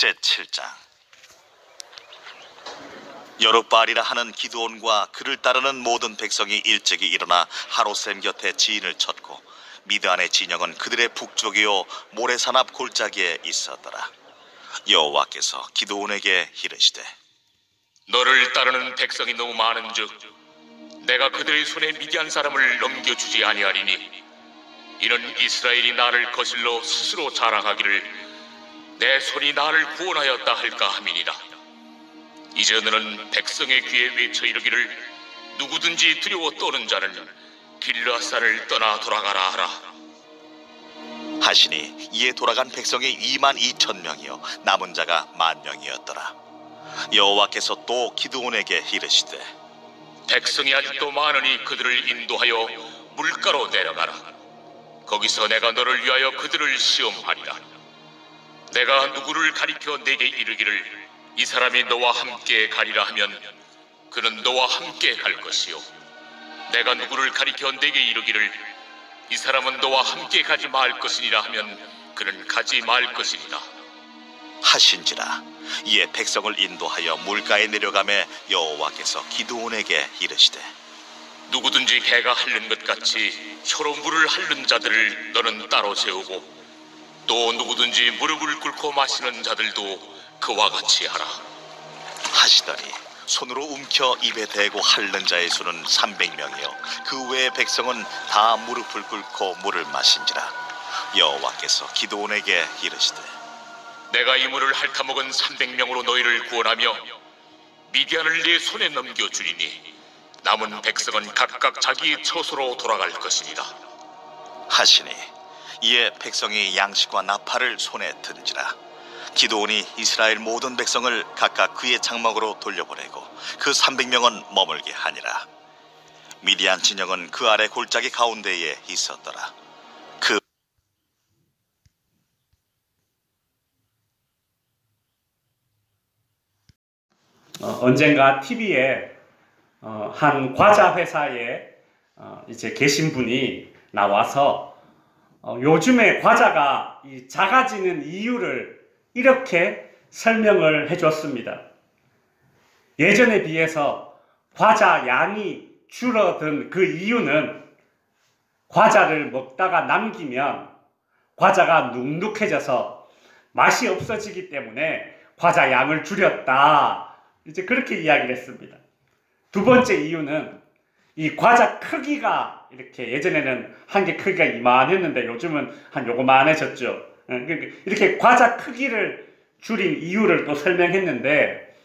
제7장. 여룻바알이라 하는 기드온과 그를 따르는 모든 백성이 일찍이 일어나 하롯셈 곁에 지인을 쳤고 미드안의 진영은 그들의 북쪽이요 모래산 앞 골짜기에 있었더라. 여호와께서 기드온에게 이르시되 너를 따르는 백성이 너무 많은즉 내가 그들의 손에 미디안 사람을 넘겨주지 아니하리니 이는 이스라엘이 나를 거슬러 스스로 자랑하기를 내 손이 나를 구원하였다 할까 함이니라. 이제 너는 백성의 귀에 외쳐 이르기를 누구든지 두려워 떠는 자는 길르앗산을 떠나 돌아가라 하라 하시니 이에 돌아간 백성이 22,000명이요 남은 자가 10,000명이었더라. 여호와께서 또 기드온에게 이르시되 백성이 아직도 많으니 그들을 인도하여 물가로 내려가라. 거기서 내가 너를 위하여 그들을 시험하리라. 내가 누구를 가리켜 내게 이르기를 이 사람이 너와 함께 가리라 하면 그는 너와 함께 갈 것이요 내가 누구를 가리켜 내게 이르기를 이 사람은 너와 함께 가지 말 것이니라 하면 그는 가지 말 것이니라 하신지라. 이에 백성을 인도하여 물가에 내려가매 여호와께서 기드온에게 이르시되 누구든지 개가 핥는 것 같이 혀로 물을 핥는 자들을 너는 따로 세우고 또 누구든지 무릎을 꿇고 마시는 자들도 그와 같이 하라 하시더니 손으로 움켜 입에 대고 핥는 자의 수는 300명이요 그 외의 백성은 다 무릎을 꿇고 물을 마신지라. 여호와께서 기드온에게 이르시되 내가 이 물을 핥아먹은 300명으로 너희를 구원하며 미디안을 네 손에 넘겨주리니 남은 백성은 각각 자기의 처소로 돌아갈 것이니라 하시니 이에 백성이 양식과 나팔을 손에 든지라. 기드온이 이스라엘 모든 백성을 각각 그의 장막으로 돌려보내고 그 300명은 머물게 하니라. 미디안 진영은 그 아래 골짜기 가운데에 있었더라. 언젠가 TV에 한 과자 회사에 이제 계신 분이 나와서 요즘에 과자가 작아지는 이유를 이렇게 설명을 해줬습니다. 예전에 비해서 과자 양이 줄어든 그 이유는 과자를 먹다가 남기면 과자가 눅눅해져서 맛이 없어지기 때문에 과자 양을 줄였다. 이제 그렇게 이야기를 했습니다. 두 번째 이유는 이 과자 크기가 이렇게 예전에는 한 개 크기가 이만했는데 요즘은 한 요거만해졌죠. 이렇게 과자 크기를 줄인 이유를 또 설명했는데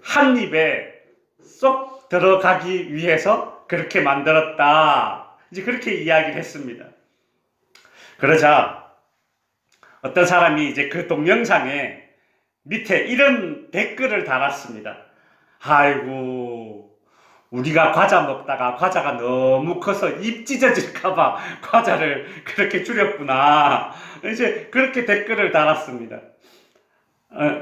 한 입에 쏙 들어가기 위해서 그렇게 만들었다. 이제 그렇게 이야기를 했습니다. 그러자 어떤 사람이 이제 그 동영상에 밑에 이런 댓글을 달았습니다. 아이고 우리가 과자 먹다가 과자가 너무 커서 입 찢어질까봐 과자를 그렇게 줄였구나. 이제 그렇게 댓글을 달았습니다.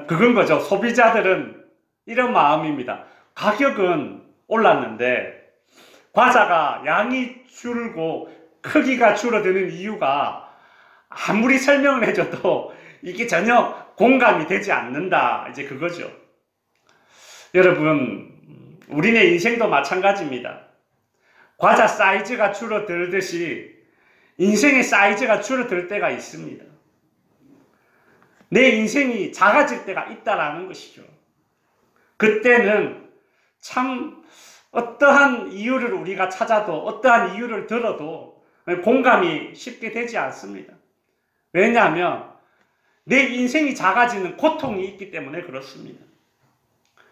그건 거죠. 소비자들은 이런 마음입니다. 가격은 올랐는데 과자가 양이 줄고 크기가 줄어드는 이유가 아무리 설명을 해줘도 이게 전혀 공감이 되지 않는다. 이제 그거죠. 여러분 우리네 인생도 마찬가지입니다. 과자 사이즈가 줄어들듯이 인생의 사이즈가 줄어들 때가 있습니다. 내 인생이 작아질 때가 있다라는 것이죠. 그때는 참 어떠한 이유를 우리가 찾아도 어떠한 이유를 들어도 공감이 쉽게 되지 않습니다. 왜냐하면 내 인생이 작아지는 고통이 있기 때문에 그렇습니다.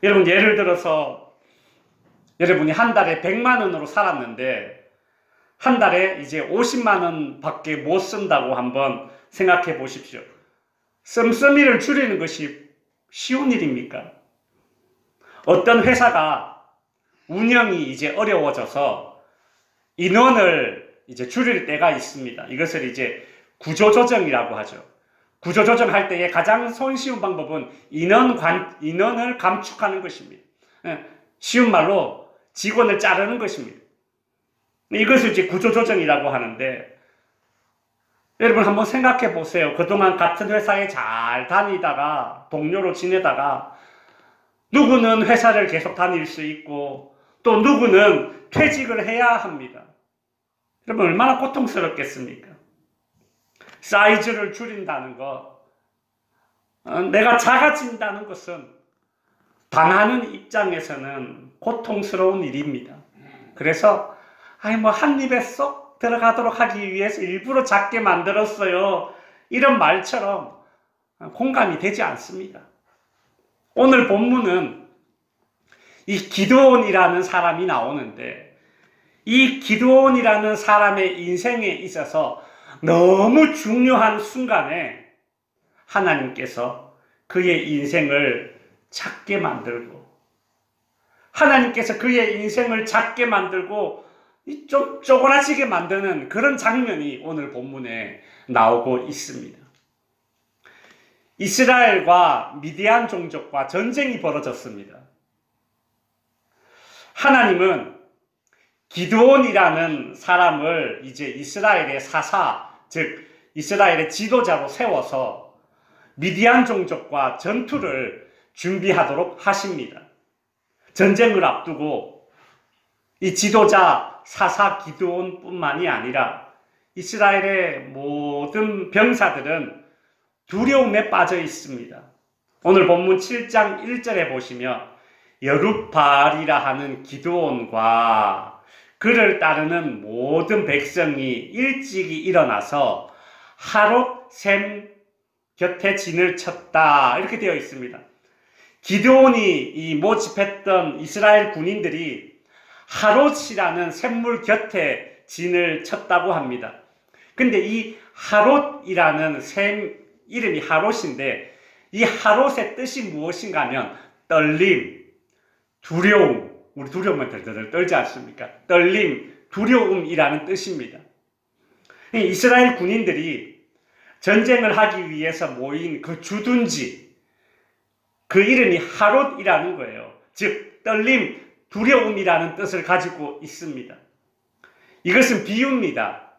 여러분 예를 들어서 여러분이 한 달에 100만 원으로 살았는데 한 달에 이제 50만 원 밖에 못 쓴다고 한번 생각해 보십시오. 씀씀이를 줄이는 것이 쉬운 일입니까? 어떤 회사가 운영이 이제 어려워져서 인원을 이제 줄일 때가 있습니다. 이것을 이제 구조조정이라고 하죠. 구조조정할 때의 가장 손쉬운 방법은 인원을 감축하는 것입니다. 쉬운 말로 직원을 자르는 것입니다. 이것을 이제 구조조정이라고 하는데 여러분 한번 생각해 보세요. 그동안 같은 회사에 잘 다니다가 동료로 지내다가 누구는 회사를 계속 다닐 수 있고 또 누구는 퇴직을 해야 합니다. 여러분 얼마나 고통스럽겠습니까? 사이즈를 줄인다는 것, 내가 작아진다는 것은 당하는 입장에서는 고통스러운 일입니다. 그래서 뭐 한 입에 쏙 들어가도록 하기 위해서 일부러 작게 만들었어요. 이런 말처럼 공감이 되지 않습니다. 오늘 본문은 이 기드온이라는 사람이 나오는데 이 기드온이라는 사람의 인생에 있어서 너무 중요한 순간에 하나님께서 그의 인생을 작게 만들고 하나님께서 그의 인생을 작게 만들고 좀 쪼그라지게 만드는 그런 장면이 오늘 본문에 나오고 있습니다. 이스라엘과 미디안 종족과 전쟁이 벌어졌습니다. 하나님은 기드온이라는 사람을 이제 이스라엘의 사사, 즉 이스라엘의 지도자로 세워서 미디안 종족과 전투를 준비하도록 하십니다. 전쟁을 앞두고 이 지도자 사사 기드온뿐만이 아니라 이스라엘의 모든 병사들은 두려움에 빠져 있습니다. 오늘 본문 7장 1절에 보시면 여룻바알이라 하는 기드온과 그를 따르는 모든 백성이 일찍이 일어나서 하롯 샘 곁에 진을 쳤다 이렇게 되어 있습니다. 기드온이 이 모집했던 이스라엘 군인들이 하롯이라는 샘물 곁에 진을 쳤다고 합니다. 근데 이 하롯이라는 샘 이름이 하롯인데 이 하롯의 뜻이 무엇인가 하면 떨림, 두려움, 우리 두려움은 덜덜 떨지 않습니까? 떨림, 두려움이라는 뜻입니다. 이스라엘 군인들이 전쟁을 하기 위해서 모인 그 주둔지, 그 이름이 하롯이라는 거예요. 즉 떨림, 두려움이라는 뜻을 가지고 있습니다. 이것은 비유입니다.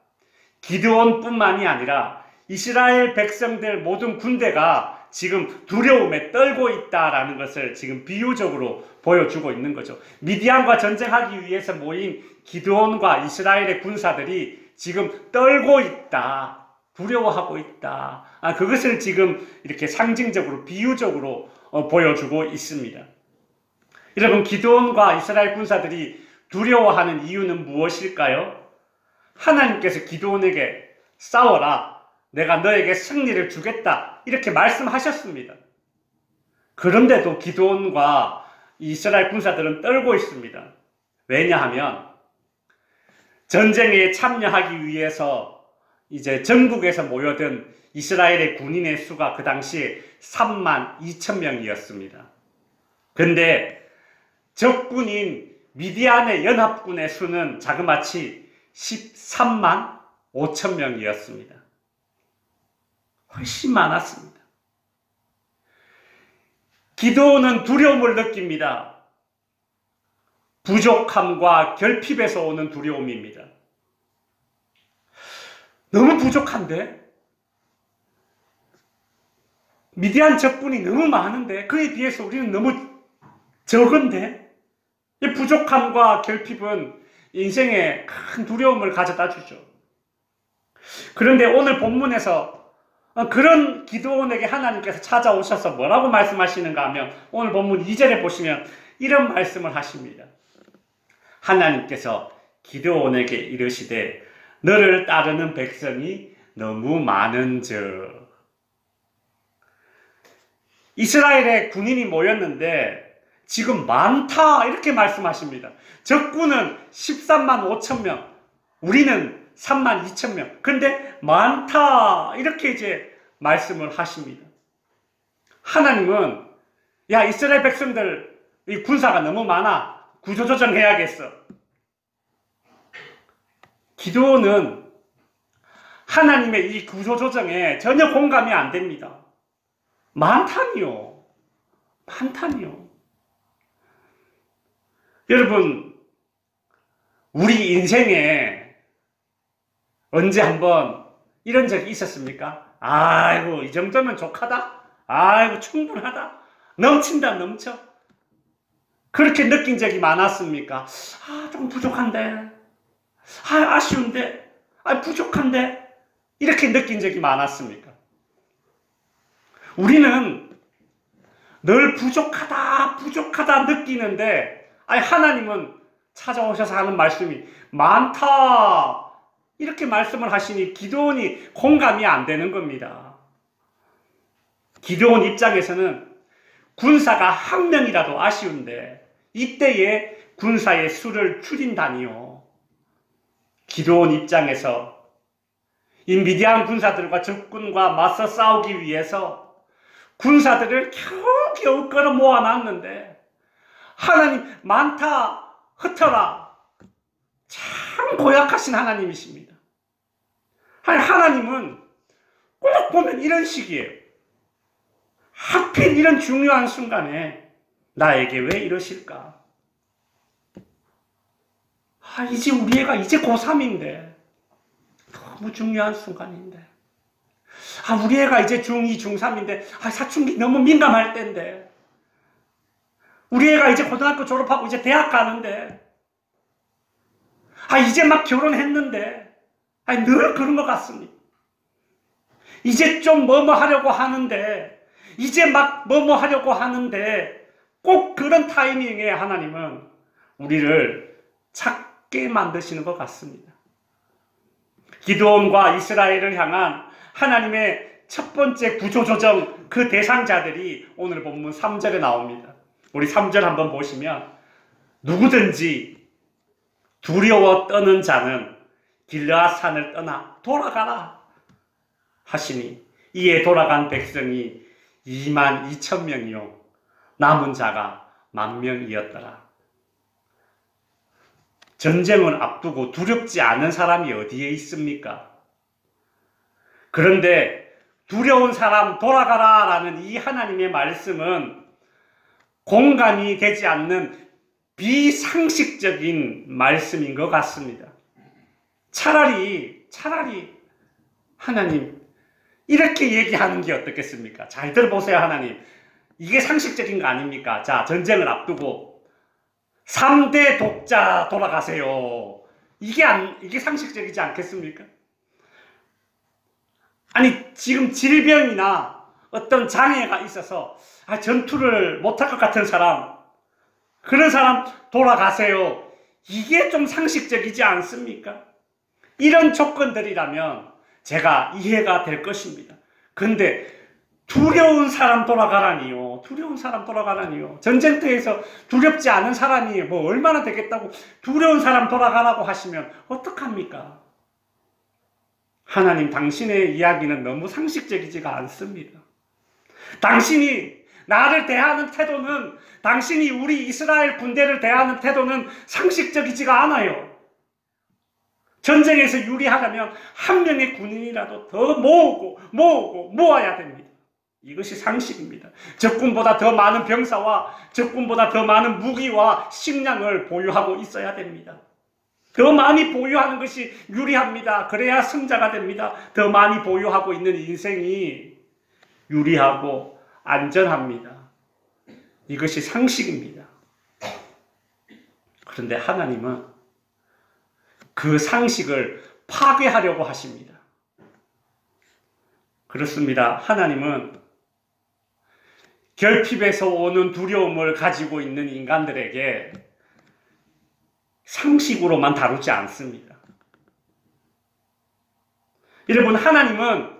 기드온뿐만이 아니라 이스라엘 백성들 모든 군대가 지금 두려움에 떨고 있다라는 것을 지금 비유적으로 보여주고 있는 거죠. 미디안과 전쟁하기 위해서 모인 기드온과 이스라엘의 군사들이 지금 떨고 있다, 두려워하고 있다. 그것을 지금 이렇게 상징적으로 비유적으로 보여주고 있습니다. 여러분, 기드온과 이스라엘 군사들이 두려워하는 이유는 무엇일까요? 하나님께서 기드온에게 싸워라, 내가 너에게 승리를 주겠다 이렇게 말씀하셨습니다. 그런데도 기드온과 이스라엘 군사들은 떨고 있습니다. 왜냐하면 전쟁에 참여하기 위해서 이제 전국에서 모여든 이스라엘의 군인의 수가 그 당시에 32,000명이었습니다. 근데 적군인 미디안의 연합군의 수는 자그마치 135,000명이었습니다. 훨씬 많았습니다. 기드온은 두려움을 느낍니다. 부족함과 결핍에서 오는 두려움입니다. 너무 부족한데? 미디안 적군이 너무 많은데? 그에 비해서 우리는 너무 적은데? 이 부족함과 결핍은 인생에 큰 두려움을 가져다 주죠. 그런데 오늘 본문에서 그런 기드온에게 하나님께서 찾아오셔서 뭐라고 말씀하시는가 하면 오늘 본문 2절에 보시면 이런 말씀을 하십니다. 하나님께서 기드온에게 이르시되 너를 따르는 백성이 너무 많은즉. 이스라엘의 군인이 모였는데 지금 많다 이렇게 말씀하십니다. 적군은 13만 5천 명, 우리는 3만 2천 명. 근데 많다 이렇게 이제 말씀을 하십니다. 하나님은 야, 이스라엘 백성들 이 군사가 너무 많아, 구조조정해야겠어. 기드온은 하나님의 이 구조조정에 전혀 공감이 안 됩니다. 많다니요. 많다니요. 여러분, 우리 인생에 언제 한번 이런 적이 있었습니까? 아이고, 이 정도면 족하다? 아이고, 충분하다? 넘친다, 넘쳐? 그렇게 느낀 적이 많았습니까? 아, 좀 부족한데. 아, 아쉬운데. 아, 부족한데. 이렇게 느낀 적이 많았습니까? 우리는 늘 부족하다, 부족하다 느끼는데, 아니, 하나님은 찾아오셔서 하는 말씀이 많다. 이렇게 말씀을 하시니 기드온이 공감이 안 되는 겁니다. 기드온 입장에서는 군사가 한 명이라도 아쉬운데 이때에 군사의 수를 줄인다니요. 기드온 입장에서 이 미디안 군사들과 적군과 맞서 싸우기 위해서 군사들을 겨우겨우 끌어 모아놨는데 하나님 많다 흩어라. 참 고약하신 하나님이십니다. 하나님은 꼭 보면 이런 식이에요. 하필 이런 중요한 순간에 나에게 왜 이러실까? 아, 이제 우리 애가 이제 고3인데 너무 중요한 순간인데, 아, 우리 애가 이제 중2, 중3인데 아, 사춘기 너무 민감할 때인데, 우리 애가 이제 고등학교 졸업하고 이제 대학 가는데, 아, 이제 막 결혼했는데, 아, 늘 그런 것 같습니다. 이제 좀 뭐뭐 하려고 하는데, 이제 막 뭐뭐 하려고 하는데, 꼭 그런 타이밍에 하나님은 우리를 찾게 만드시는 것 같습니다. 기드온과 이스라엘을 향한 하나님의 첫 번째 구조조정 그 대상자들이 오늘 본문 3절에 나옵니다. 우리 3절 한번 보시면, 누구든지 두려워 떠는 자는 길르앗 산을 떠나 돌아가라 하시니 이에 돌아간 백성이 22,000명이요 남은 자가 10,000명이었더라. 전쟁을 앞두고 두렵지 않은 사람이 어디에 있습니까? 그런데 두려운 사람 돌아가라 라는 이 하나님의 말씀은 공감이 되지 않는 비상식적인 말씀인 것 같습니다. 차라리 하나님 이렇게 얘기하는 게 어떻겠습니까? 잘 들어보세요. 하나님, 이게 상식적인 거 아닙니까? 자, 전쟁을 앞두고 3대 독자 돌아가세요. 이게 상식적이지 않겠습니까? 아니, 지금 질병이나 어떤 장애가 있어서 전투를 못할 것 같은 사람, 그런 사람 돌아가세요. 이게 좀 상식적이지 않습니까? 이런 조건들이라면 제가 이해가 될 것입니다. 근데 두려운 사람 돌아가라니요. 두려운 사람 돌아가라니요. 전쟁터에서 두렵지 않은 사람이 뭐 얼마나 되겠다고 두려운 사람 돌아가라고 하시면 어떡합니까? 하나님, 당신의 이야기는 너무 상식적이지가 않습니다. 당신이 나를 대하는 태도는, 당신이 우리 이스라엘 군대를 대하는 태도는 상식적이지가 않아요. 전쟁에서 유리하려면 한 명의 군인이라도 더 모아야 됩니다. 이것이 상식입니다. 적군보다 더 많은 병사와 적군보다 더 많은 무기와 식량을 보유하고 있어야 됩니다. 더 많이 보유하는 것이 유리합니다. 그래야 승자가 됩니다. 더 많이 보유하고 있는 인생이 유리하고 안전합니다. 이것이 상식입니다. 그런데 하나님은 그 상식을 파괴하려고 하십니다. 그렇습니다. 하나님은 결핍에서 오는 두려움을 가지고 있는 인간들에게 상식으로만 다루지 않습니다. 여러분, 하나님은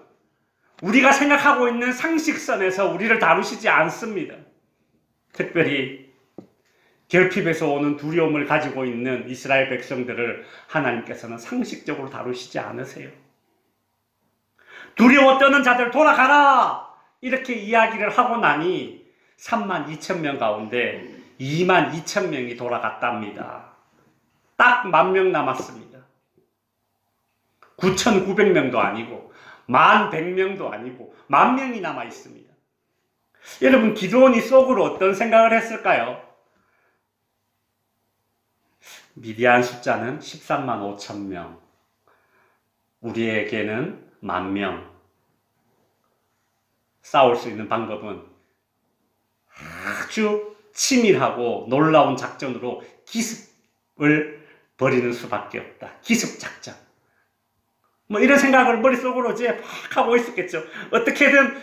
우리가 생각하고 있는 상식선에서 우리를 다루시지 않습니다. 특별히 결핍에서 오는 두려움을 가지고 있는 이스라엘 백성들을 하나님께서는 상식적으로 다루시지 않으세요. 두려워 떠는 자들 돌아가라! 이렇게 이야기를 하고 나니 32,000명 가운데 22,000명이 돌아갔답니다. 딱 10,000명 남았습니다. 9,900명도 아니고 10,100명도 아니고 10,000명이 남아 있습니다. 여러분, 기드온이 속으로 어떤 생각을 했을까요? 미디안 숫자는 135,000명. 우리에게는 10,000명 싸울 수 있는 방법은 아주 치밀하고 놀라운 작전으로 기습을 벌이는 수밖에 없다. 기습작전. 뭐 이런 생각을 머릿속으로 이제 막 하고 있었겠죠. 어떻게든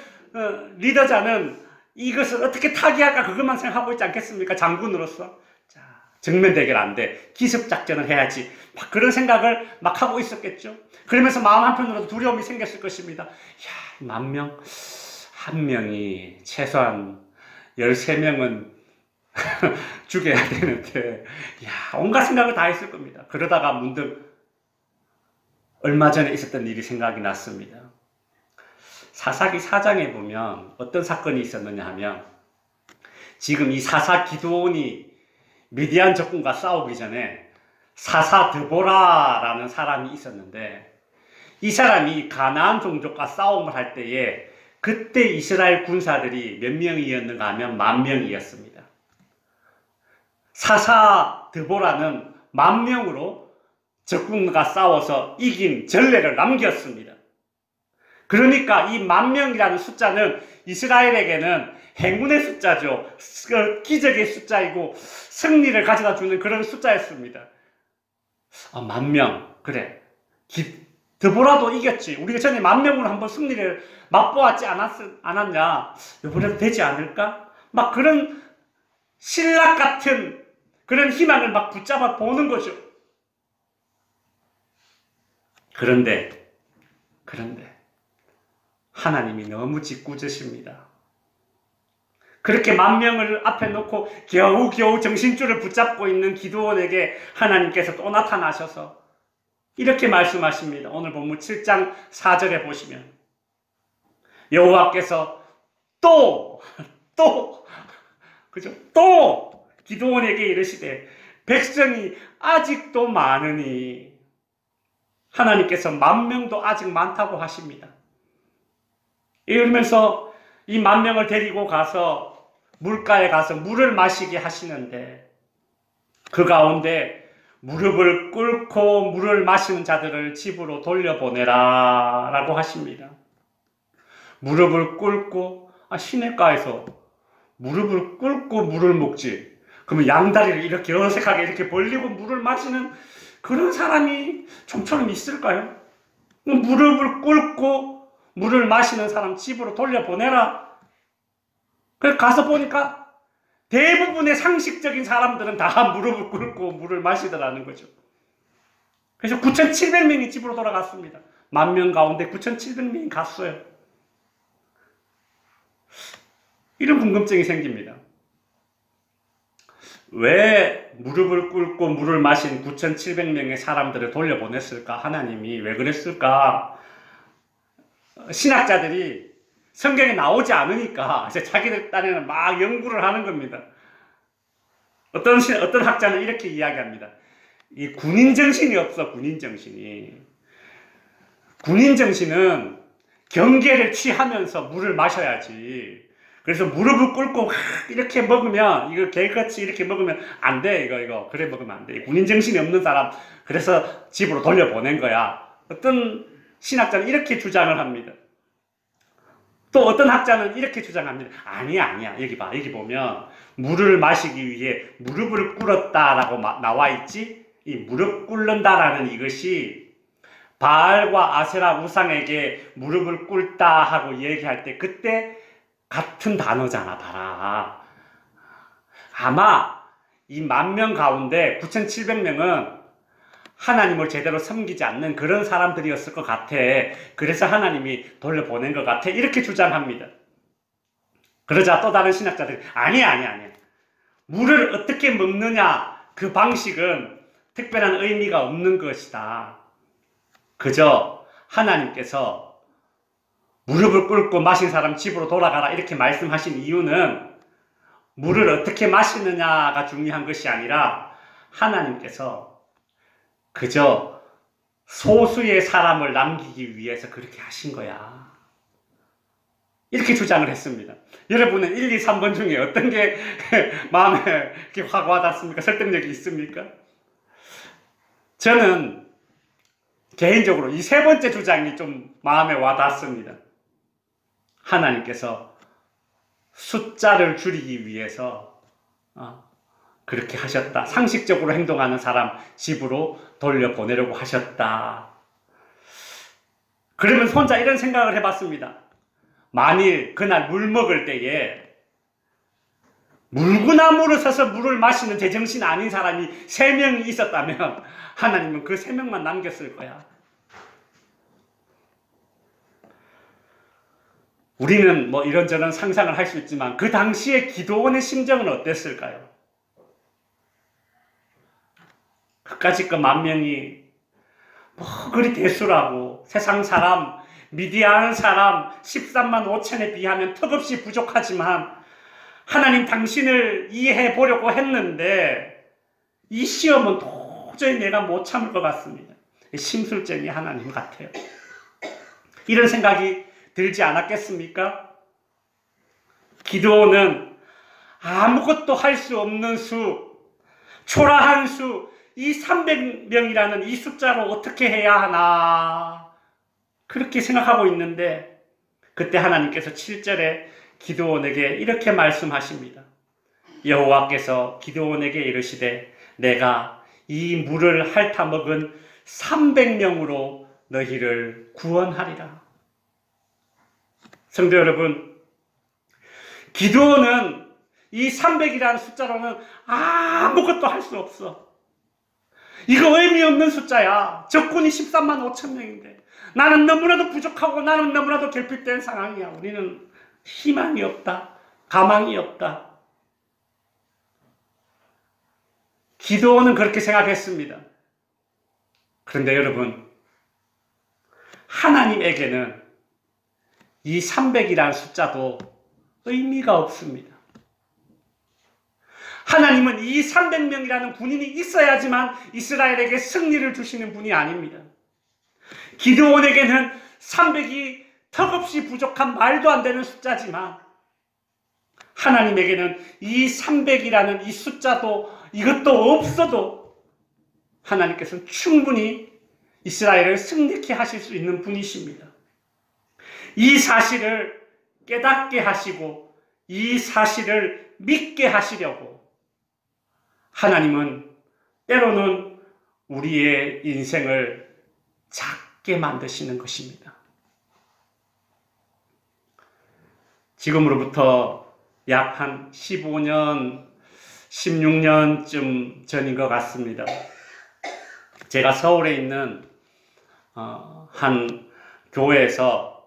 리더자는 이것을 어떻게 타개할까 그것만 생각하고 있지 않겠습니까? 장군으로서. 자, 정면 대결 안 돼. 기습작전을 해야지. 막 그런 생각을 막 하고 있었겠죠. 그러면서 마음 한편으로도 두려움이 생겼을 것입니다. 야, 10,000명? 한 명이 최소한 13명은 죽여야 되는데, 야, 온갖 생각을 다 했을 겁니다. 그러다가 문득 얼마 전에 있었던 일이 생각이 났습니다. 사사기 4장에 보면 어떤 사건이 있었느냐 하면, 지금 이 사사 기드온이 미디안 적군과 싸우기 전에 사사 드보라라는 사람이 있었는데, 이 사람이 가나안 종족과 싸움을 할 때에 그때 이스라엘 군사들이 몇 명이었는가 하면 10,000명이었습니다. 사사 드보라는 10,000명으로 적군과 싸워서 이긴 전례를 남겼습니다. 그러니까 이 10,000명이라는 숫자는 이스라엘에게는 행운의 숫자죠. 기적의 숫자이고 승리를 가져다 주는 그런 숫자였습니다. 10,000명, 그래. 드보라도 이겼지. 우리가 전에 10,000명으로 한번 승리를 맛보았지 않았냐. 이번에도 되지 않을까? 막 그런 신락 같은 그런 희망을 막 붙잡아 보는 거죠. 그런데 하나님이 너무 짓궂으십니다. 그렇게 10,000명을 앞에 놓고 겨우겨우 정신줄을 붙잡고 있는 기드온에게 하나님께서 또 나타나셔서 이렇게 말씀하십니다. 오늘 본문 7장 4절에 보시면 여호와께서 또 기드온에게 이르시되 백성이 아직도 많으니, 하나님께서 10,000명도 아직 많다고 하십니다. 이러면서 이 10,000명을 데리고 가서 물가에 가서 물을 마시게 하시는데, 그 가운데 무릎을 꿇고 물을 마시는 자들을 집으로 돌려보내라 라고 하십니다. 무릎을 꿇고, 시냇가에서 무릎을 꿇고 물을 먹지. 그러면 양다리를 이렇게 어색하게 이렇게 벌리고 물을 마시는 그런 사람이 좀처럼 있을까요? 무릎을 꿇고 물을 마시는 사람 집으로 돌려보내라. 그래서 가서 보니까 대부분의 상식적인 사람들은 다 무릎을 꿇고 물을 마시더라는 거죠. 그래서 9,700명이 집으로 돌아갔습니다. 10,000명 가운데 9,700명이 갔어요. 이런 궁금증이 생깁니다. 왜 무릎을 꿇고 물을 마신 9,700명의 사람들을 돌려보냈을까? 하나님이 왜 그랬을까? 신학자들이 성경에 나오지 않으니까 이제 자기들 딴에는 막 연구를 하는 겁니다. 어떤 학자는 이렇게 이야기합니다. 이 군인정신이 없어, 군인정신이. 군인정신은 경계를 취하면서 물을 마셔야지. 그래서 무릎을 꿇고 이렇게 먹으면, 이거 개같이 이렇게 먹으면 안 돼. 이거. 그래 먹으면 안 돼. 군인정신이 없는 사람, 그래서 집으로 돌려보낸 거야. 어떤 신학자는 이렇게 주장을 합니다. 또 어떤 학자는 이렇게 주장합니다. 아니야. 여기 봐. 여기 보면 물을 마시기 위해 무릎을 꿇었다라고 나와 있지? 이 무릎 꿇는다라는 이것이 바알과 아세라 우상에게 무릎을 꿇다 하고 얘기할 때 그때 같은 단어잖아, 봐라. 아마 이 10,000명 가운데 9,700명은 하나님을 제대로 섬기지 않는 그런 사람들이었을 것 같아. 그래서 하나님이 돌려보낸 것 같아. 이렇게 주장합니다. 그러자 또 다른 신학자들이 아니야. 물을 어떻게 먹느냐, 그 방식은 특별한 의미가 없는 것이다. 그저 하나님께서 무릎을 꿇고 마신 사람 집으로 돌아가라 이렇게 말씀하신 이유는 물을 어떻게 마시느냐가 중요한 것이 아니라 하나님께서 그저 소수의 사람을 남기기 위해서 그렇게 하신 거야. 이렇게 주장을 했습니다. 여러분은 1, 2, 3번 중에 어떤 게 마음에 이렇게 확 와닿습니까? 설득력이 있습니까? 저는 개인적으로 이 세 번째 주장이 좀 마음에 와닿습니다. 하나님께서 숫자를 줄이기 위해서 그렇게 하셨다. 상식적으로 행동하는 사람 집으로 돌려보내려고 하셨다. 그러면 혼자 이런 생각을 해봤습니다. 만일 그날 물 먹을 때에 물구나무를 서서 물을 마시는 제정신 아닌 사람이 3명이 있었다면 하나님은 그 3명만 남겼을 거야. 우리는 뭐 이런저런 상상을 할 수 있지만 그 당시에 기도원의 심정은 어땠을까요? 그까짓 그 10,000명이 뭐 그리 대수라고 세상 사람, 미디안 사람 13만 5천에 비하면 턱없이 부족하지만 하나님 당신을 이해해 보려고 했는데 이 시험은 도저히 내가 못 참을 것 같습니다. 심술쟁이 하나님 같아요. 이런 생각이 들지 않았겠습니까? 기도는 아무것도 할 수 없는 수, 초라한 수, 이 300명이라는 이 숫자로 어떻게 해야 하나 그렇게 생각하고 있는데 그때 하나님께서 7절에 기드온에게 이렇게 말씀하십니다. 여호와께서 기드온에게 이르시되 내가 이 물을 핥아 먹은 300명으로 너희를 구원하리라. 성도 여러분, 기드온은 이 300이라는 숫자로는 아무것도 할 수 없어. 이거 의미 없는 숫자야. 적군이 13만 5천 명인데 나는 너무나도 부족하고 나는 너무나도 결핍된 상황이야. 우리는 희망이 없다. 가망이 없다. 기드온은 그렇게 생각했습니다. 그런데 여러분, 하나님에게는 이 300이라는 숫자도 의미가 없습니다. 하나님은 이 300명이라는 군인이 있어야지만 이스라엘에게 승리를 주시는 분이 아닙니다. 기드온에게는 300이 턱없이 부족한 말도 안 되는 숫자지만 하나님에게는 이 300이라는 이 숫자도 이것도 없어도 하나님께서는 충분히 이스라엘을 승리케 하실 수 있는 분이십니다. 이 사실을 깨닫게 하시고 이 사실을 믿게 하시려고 하나님은 때로는 우리의 인생을 작게 만드시는 것입니다. 지금으로부터 약 한 15년, 16년쯤 전인 것 같습니다. 제가 서울에 있는 한 교회에서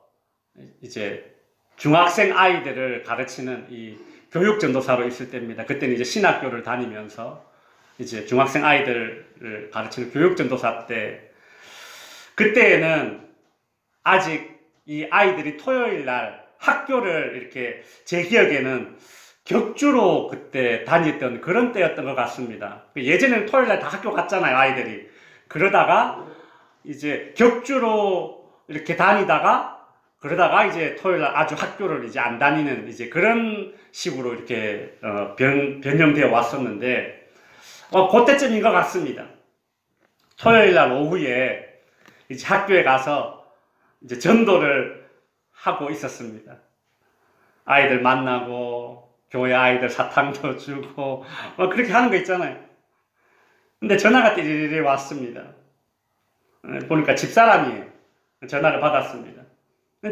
이제 중학생 아이들을 가르치는 이 교육전도사로 있을 때입니다. 그때는 이제 신학교를 다니면서 이제 중학생 아이들을 가르치는 교육전도사 때, 그때에는 아직 이 아이들이 토요일 날 학교를 이렇게 제 기억에는 격주로 그때 다녔던 그런 때였던 것 같습니다. 예전에는 토요일 날 다 학교 갔잖아요, 아이들이. 그러다가 이제 격주로 이렇게 다니다가 그러다가 이제 토요일 날 아주 학교를 이제 안 다니는 이제 그런 식으로 이렇게 변형되어 왔었는데 그때쯤인 것 같습니다. 토요일 날 오후에 이제 학교에 가서 이제 전도를 하고 있었습니다. 아이들 만나고 교회 아이들 사탕도 주고 그렇게 하는 거 있잖아요. 근데 전화가 띠리리 왔습니다. 보니까 집사람이 전화를 받았습니다.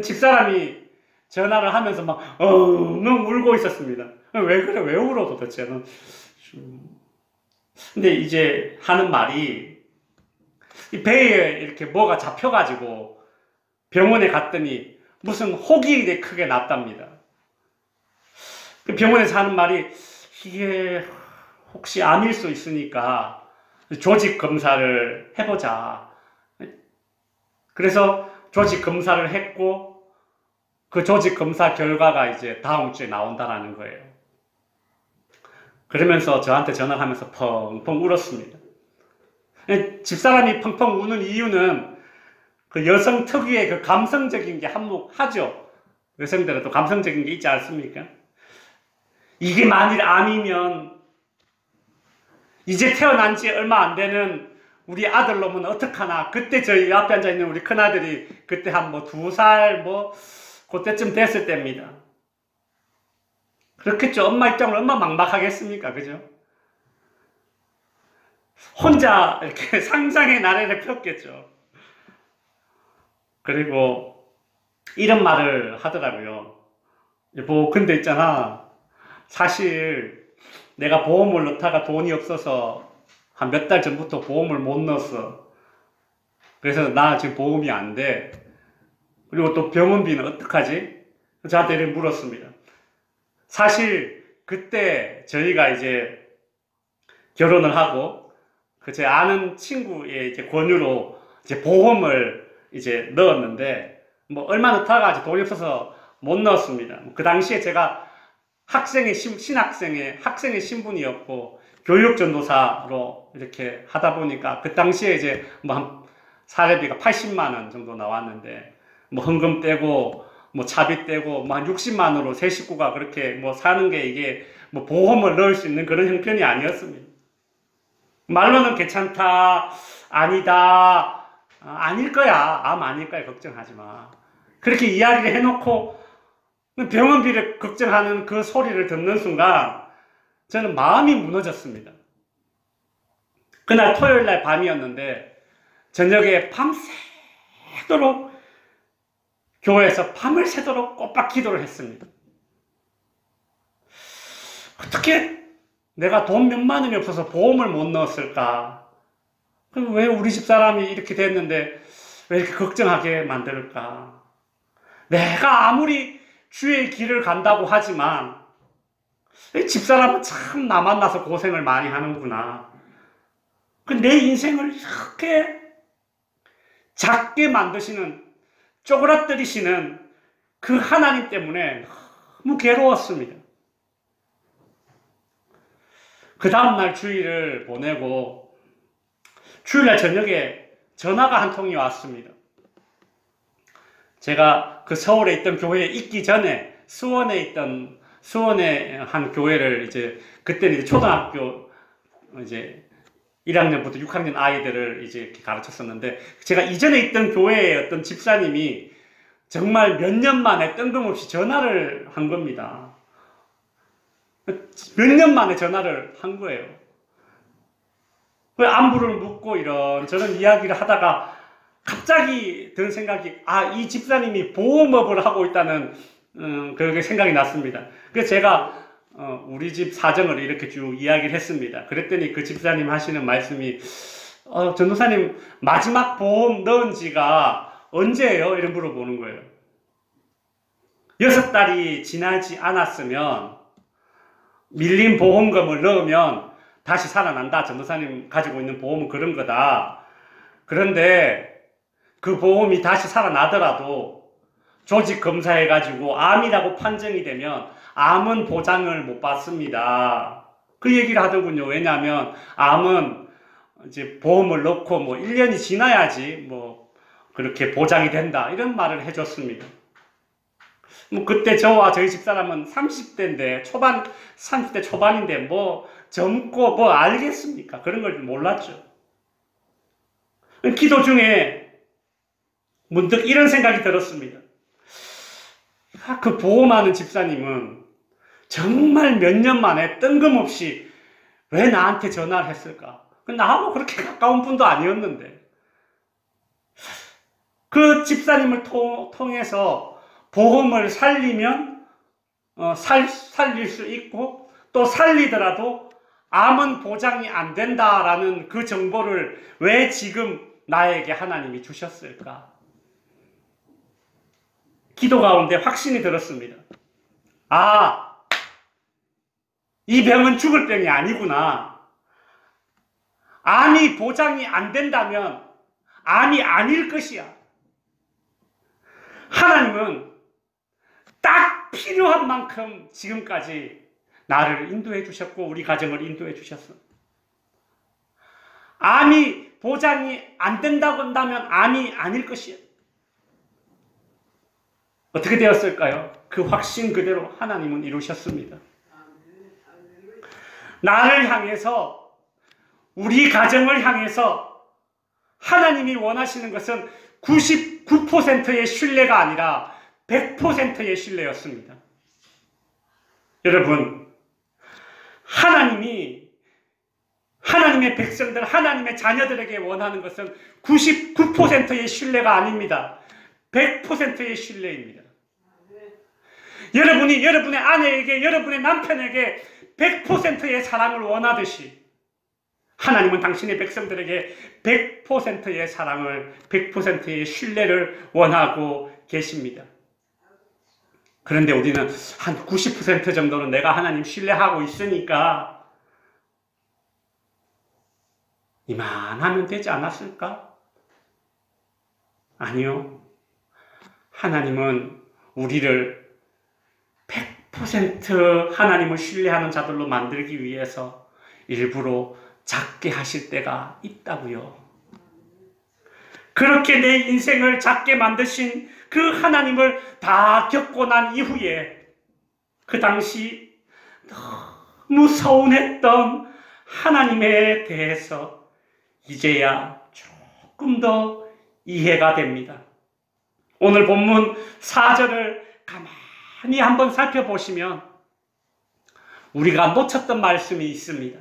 집사람이 전화를 하면서 막 엉엉 울고 있었습니다. 왜 그래? 왜 울어 도대체? 근데 이제 하는 말이 이 배에 이렇게 뭐가 잡혀가지고 병원에 갔더니 무슨 혹이 크게 났답니다. 그 병원에서 하는 말이 이게 혹시 암일 수 있으니까 조직 검사를 해보자. 그래서 조직 검사를 했고 그 조직 검사 결과가 이제 다음 주에 나온다라는 거예요. 그러면서 저한테 전화를 하면서 펑펑 울었습니다. 집사람이 펑펑 우는 이유는 그 여성 특유의 그 감성적인 게 한몫하죠. 여성들은 또 감성적인 게 있지 않습니까? 이게 만일 암이면 이제 태어난 지 얼마 안 되는 우리 아들 놈은 어떡하나. 그때 저희 앞에 앉아있는 우리 큰아들이 그때 한 뭐 2살 그때쯤 됐을 때입니다. 그렇겠죠. 엄마 입장으로 얼마나 막막하겠습니까? 그죠? 혼자 이렇게 상상의 나래를 폈겠죠. 그리고 이런 말을 하더라고요. 여보, 근데 있잖아. 사실 내가 보험을 넣다가 돈이 없어서 한 몇 달 전부터 보험을 못 넣었어. 그래서 나 지금 보험이 안 돼. 그리고 또 병원비는 어떡하지? 저한테 이렇게 물었습니다. 사실 그때 저희가 이제 결혼을 하고 그 제 아는 친구의 이제 권유로 이제 보험을 이제 넣었는데 뭐 얼마 넣다가 이제 돈이 없어서 못 넣었습니다. 그 당시에 제가 학생의 신분이었고 교육전도사로 이렇게 하다 보니까 그 당시에 이제 뭐 한 사례비가 80만 원 정도 나왔는데 뭐 헌금 떼고 뭐 차비 떼고 뭐 한 60만 원으로 세 식구가 그렇게 뭐 사는 게 이게 뭐 보험을 넣을 수 있는 그런 형편이 아니었습니다. 말로는 괜찮다, 아니다, 아닐 거야, 암 아닐 거야, 걱정하지 마. 그렇게 이야기를 해놓고 병원비를 걱정하는 그 소리를 듣는 순간 저는 마음이 무너졌습니다. 그날 토요일 날 밤이었는데 저녁에 밤새도록 교회에서 밤을 새도록 꼬박 기도를 했습니다. 어떻게 내가 돈 몇만 원이 없어서 보험을 못 넣었을까? 그럼 왜 우리 집사람이 이렇게 됐는데 왜 이렇게 걱정하게 만들까? 내가 아무리 주의 길을 간다고 하지만 집사람은 참 나 만나서 고생을 많이 하는구나. 내 인생을 이렇게 작게 만드시는, 쪼그라뜨리시는 그 하나님 때문에 너무 괴로웠습니다. 그 다음날 주일을 보내고 주일날 저녁에 전화가 한 통이 왔습니다. 제가 그 서울에 있던 교회에 있기 전에 수원에 한 교회를 이제 그때는 이제 초등학교 이제 1학년부터 6학년 아이들을 이제 이렇게 가르쳤었는데 제가 이전에 있던 교회의 어떤 집사님이 정말 몇 년 만에 뜬금없이 전화를 한 겁니다. 몇 년 만에 전화를 한 거예요. 안부를 묻고 이런저런 이야기를 하다가 갑자기 든 생각이 이 집사님이 보험업을 하고 있다는 그게 생각이 났습니다. 그래서 제가 우리 집 사정을 이렇게 쭉 이야기를 했습니다. 그랬더니 그 집사님 하시는 말씀이 전도사님 마지막 보험 넣은 지가 언제예요? 이런 물어보는 거예요. 6달이 지나지 않았으면 밀린 보험금을 넣으면 다시 살아난다. 전도사님 가지고 있는 보험은 그런 거다. 그런데 그 보험이 다시 살아나더라도 조직 검사해가지고 암이라고 판정이 되면 암은 보장을 못 받습니다. 그 얘기를 하더군요. 왜냐하면 암은 이제 보험을 넣고 뭐 1년이 지나야지 뭐 그렇게 보장이 된다. 이런 말을 해줬습니다. 뭐 그때 저와 저희 집사람은 30대인데 30대 초반인데 뭐 젊고 뭐 알겠습니까? 그런 걸 몰랐죠. 기도 중에 문득 이런 생각이 들었습니다. 그 보험하는 집사님은 정말 몇 년 만에 뜬금없이 왜 나한테 전화를 했을까? 나하고 그렇게 가까운 분도 아니었는데 그 집사님을 통해서 보험을 살리면 살릴 수 있고 또 살리더라도 암은 보장이 안 된다라는 그 정보를 왜 지금 나에게 하나님이 주셨을까? 기도 가운데 확신이 들었습니다. 이 병은 죽을 병이 아니구나. 암이 보장이 안 된다면 암이 아닐 것이야. 하나님은 딱 필요한 만큼 지금까지 나를 인도해 주셨고 우리 가정을 인도해 주셨어. 암이 보장이 안 된다고 한다면 암이 아닐 것이야. 어떻게 되었을까요? 그 확신 그대로 하나님은 이루셨습니다. 나를 향해서 우리 가정을 향해서 하나님이 원하시는 것은 99%의 신뢰가 아니라 100%의 신뢰였습니다. 여러분, 하나님의 백성들, 하나님의 자녀들에게 원하는 것은 99%의 신뢰가 아닙니다. 100%의 신뢰입니다. 여러분이 여러분의 아내에게, 여러분의 남편에게 100%의 사랑을 원하듯이 하나님은 당신의 백성들에게 100%의 사랑을, 100%의 신뢰를 원하고 계십니다. 그런데 우리는 한 90% 정도는 내가 하나님 신뢰하고 있으니까 이만하면 되지 않았을까? 아니요. 하나님은 우리를 100% 하나님을 신뢰하는 자들로 만들기 위해서 일부러 작게 하실 때가 있다고요. 그렇게 내 인생을 작게 만드신 그 하나님을 다 겪고 난 이후에 그 당시 너무 서운했던 하나님에 대해서 이제야 조금 더 이해가 됩니다. 오늘 본문 4절을 가만히 한번 살펴보시면 우리가 놓쳤던 말씀이 있습니다.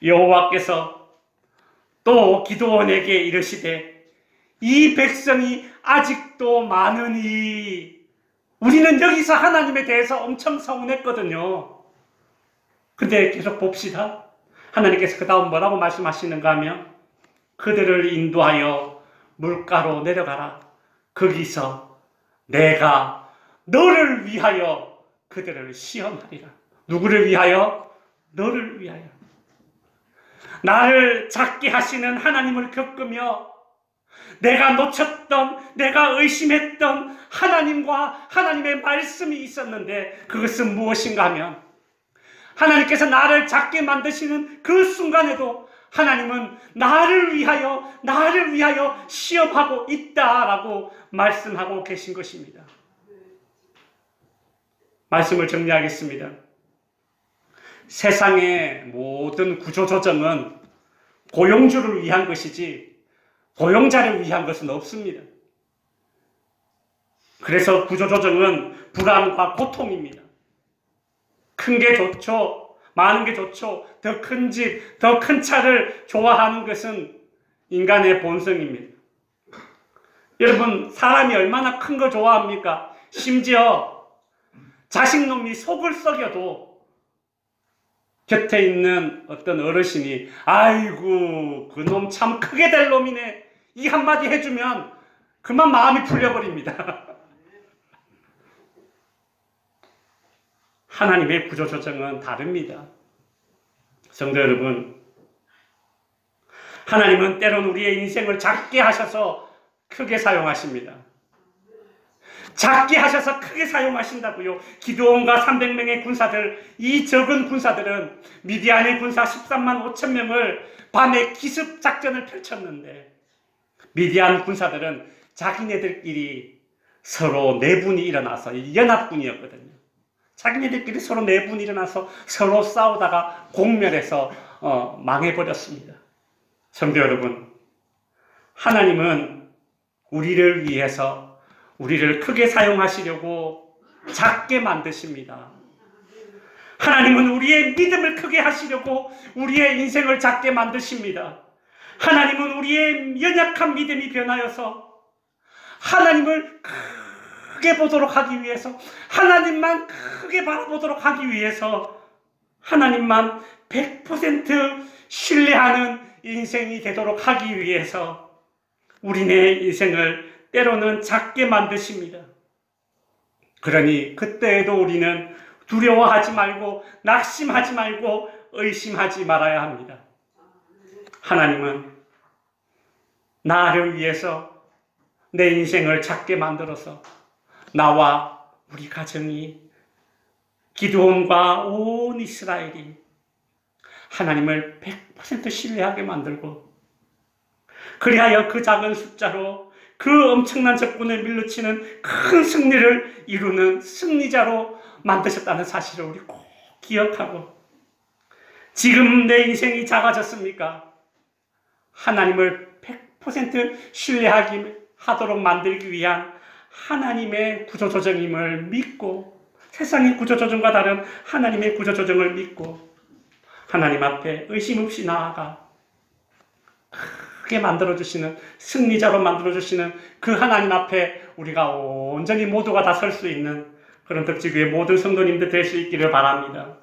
여호와께서 또 기드온에게 이르시되 이 백성이 아직도 많으니, 우리는 여기서 하나님에 대해서 엄청 서운했거든요. 근데 계속 봅시다. 하나님께서 그 다음 뭐라고 말씀하시는가 하면 그들을 인도하여 물가로 내려가라. 거기서 내가 너를 위하여 그들을 시험하리라. 누구를 위하여? 너를 위하여. 나를 작게 하시는 하나님을 겪으며 내가 놓쳤던, 내가 의심했던 하나님과 하나님의 말씀이 있었는데 그것은 무엇인가 하면 하나님께서 나를 작게 만드시는 그 순간에도 하나님은 나를 위하여 시험하고 있다라고 말씀하고 계신 것입니다. 말씀을 정리하겠습니다. 세상의 모든 구조조정은 고용주를 위한 것이지 고용자를 위한 것은 없습니다. 그래서 구조조정은 불안과 고통입니다. 큰 게 좋죠. 많은 게 좋죠. 더 큰 집, 더 큰 차를 좋아하는 것은 인간의 본성입니다. 여러분, 사람이 얼마나 큰 거 좋아합니까? 심지어 자식놈이 속을 썩여도 곁에 있는 어떤 어르신이 아이고 그놈 참 크게 될 놈이네 이 한마디 해주면 그만 마음이 풀려버립니다. 하나님의 구조조정은 다릅니다. 성도 여러분, 하나님은 때론 우리의 인생을 작게 하셔서 크게 사용하십니다. 작게 하셔서 크게 사용하신다고요. 기드온과 300명의 군사들, 이 적은 군사들은 미디안의 군사 13만 5천 명을 밤에 기습 작전을 펼쳤는데 미디안 군사들은 자기네들끼리 서로 내분이 일어나서 연합군이었거든요. 자기네들끼리 서로 내분이 일어나서 서로 싸우다가 공멸해서 망해버렸습니다. 성도 여러분, 하나님은 우리를 위해서 우리를 크게 사용하시려고 작게 만드십니다. 하나님은 우리의 믿음을 크게 하시려고 우리의 인생을 작게 만드십니다. 하나님은 우리의 연약한 믿음이 변하여서 하나님을 크게 보도록 하기 위해서, 하나님만 크게 바라보도록 하기 위해서 하나님만 100% 신뢰하는 인생이 되도록 하기 위해서 우리네 인생을 때로는 작게 만드십니다. 그러니 그때에도 우리는 두려워하지 말고 낙심하지 말고 의심하지 말아야 합니다. 하나님은 나를 위해서 내 인생을 작게 만들어서 나와 우리 가정이, 기드온과 온 이스라엘이 하나님을 100% 신뢰하게 만들고, 그리하여 그 작은 숫자로 그 엄청난 적군을 밀어치는 큰 승리를 이루는 승리자로 만드셨다는 사실을 우리 꼭 기억하고, 지금 내 인생이 작아졌습니까? 하나님을 100% 신뢰하도록 만들기 위한 하나님의 구조조정임을 믿고, 세상의 구조조정과 다른 하나님의 구조조정을 믿고 하나님 앞에 의심 없이 나아가 크게 만들어주시는, 승리자로 만들어주시는 그 하나님 앞에 우리가 온전히 모두가 다 설 수 있는 그런 덕지교회 모든 성도님들 될 수 있기를 바랍니다.